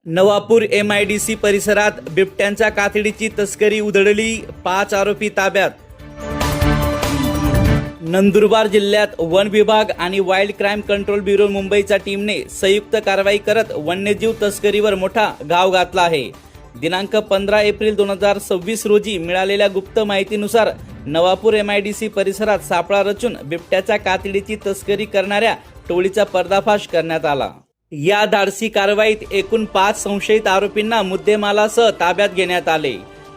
Navapur MIDC परिसरात बिबट्यांच्या कातडीची तस्करी उधळली, 5 आरोपी ताब्यात। नंदुरबार जिल्ह्यात वन विभाग आणि वाईल्ड क्राईम कंट्रोल ब्युरो मुंबईच्या टीमने संयुक्त कारवाई करत वन्यजीव तस्करीवर मोठा घाव घातला आहे। दिनांक 15 एप्रिल 2026 रोजी मिळालेल्या गुप्त माहितीनुसार नवापूर MIDC परिसरात सापळा रचून बिबट्याच्या कातडीची तस्करी करणाऱ्या टोळीचा पर्दाफाश करण्यात आला। या धाडसी कारवाईत एकूण 5 संशयित आरोपींना मुद्देमालासह ताब्यात घेण्यात आले।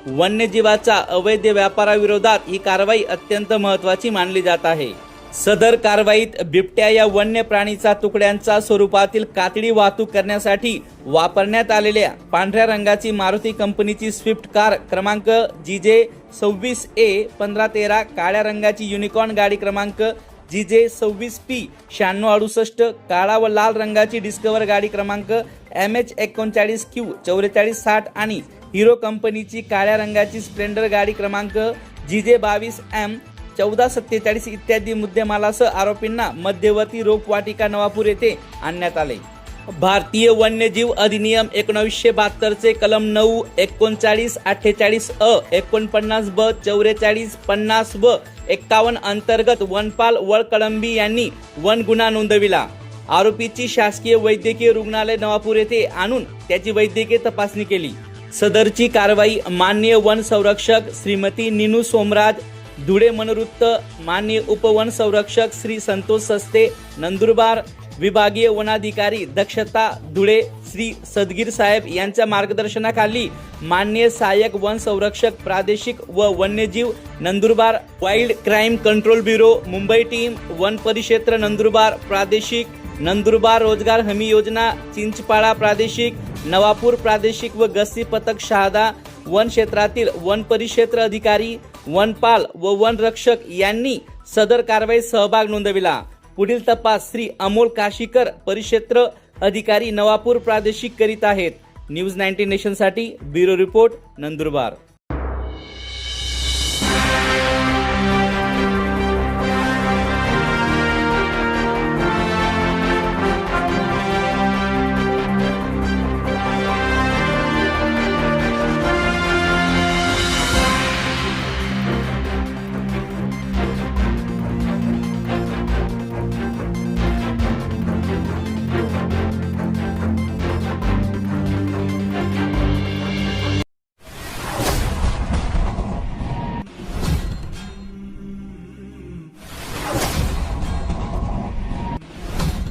वन्यजीवाच्या अवैध व्यापाराविरोधात ही कारवाई अत्यंत महत्त्वाची मानली जात आहे। सदर कारवाईत बिबट्या या वन्य प्राणीचा तुकड्यांच्या स्वरूपातील कातडी वाहतूक करण्यासाठी वापरण्यात आलेल्या पांढऱ्या रंगाची मारुती कंपनीची स्विफ्ट कार क्रमांक GJ 26A1513, काळ्या रंगाची युनिकॉर्न गाडी क्रमांक GJ 26P 9668, काळा व लाल रंगाची डिस्कवर गाडी क्रमांक MH39Q 4460 आणि हिरो कंपनीची काळ्या रंगाची स्प्लेंडर गाडी क्रमांक GJ 22M 1447 इत्यादी मुद्देमालासह आरोपींना मध्यवर्ती रोपवाटिका नवापूर येथे आणण्यात आले। भारतीय वन्यजीव अधिनियम 1972 चे कलम 9, 39, 48 अ, 49 ब, 44, 50 व 51 अंतर्गत वनपाल वळकळंबी यांनी वन गुन्हा नोंदविला। आरोपीची शासकीय वैद्यकीय रुग्णालय नवापूर येथे आणून त्याची वैद्यकीय तपासणी केली। सदरची कारवाई माननीय वन संरक्षक श्रीमती नीनू सोमराज धुळे मनोरुत्त, माननीय उपवन संरक्षक श्री संतोष सस्ते नंदुरबार, विभागीय वनाधिकारी दक्षता धुळे श्री सदगीर साहेब यांच्या मार्गदर्शनाखाली माननीय सहाय्यक वन संरक्षक प्रादेशिक व वन्यजीव Nandurbar, wild crime control bureau Mumbai team, one परिक्षेत्र नंदुरबार प्रादेशिक, नंदुरबार रोजगार हमी योजना चिंचपाडा प्रादेशिक, नवापूर प्रादेशिक व गस्ती पथक शहादा, वन क्षेत्रातील वन परिक्षेत्र अधिकारी, वनपाल व वन रक्षक यांनी सदर कारवाईत सहभाग नोंदविला। पुढील तपास श्री अमोल काशीकर परिक्षेत्र अधिकारी नवापूर प्रादेशिक करीत आहेत। न्यूज 19 नेशन साठी ब्युरो रिपोर्ट नंदुरबार।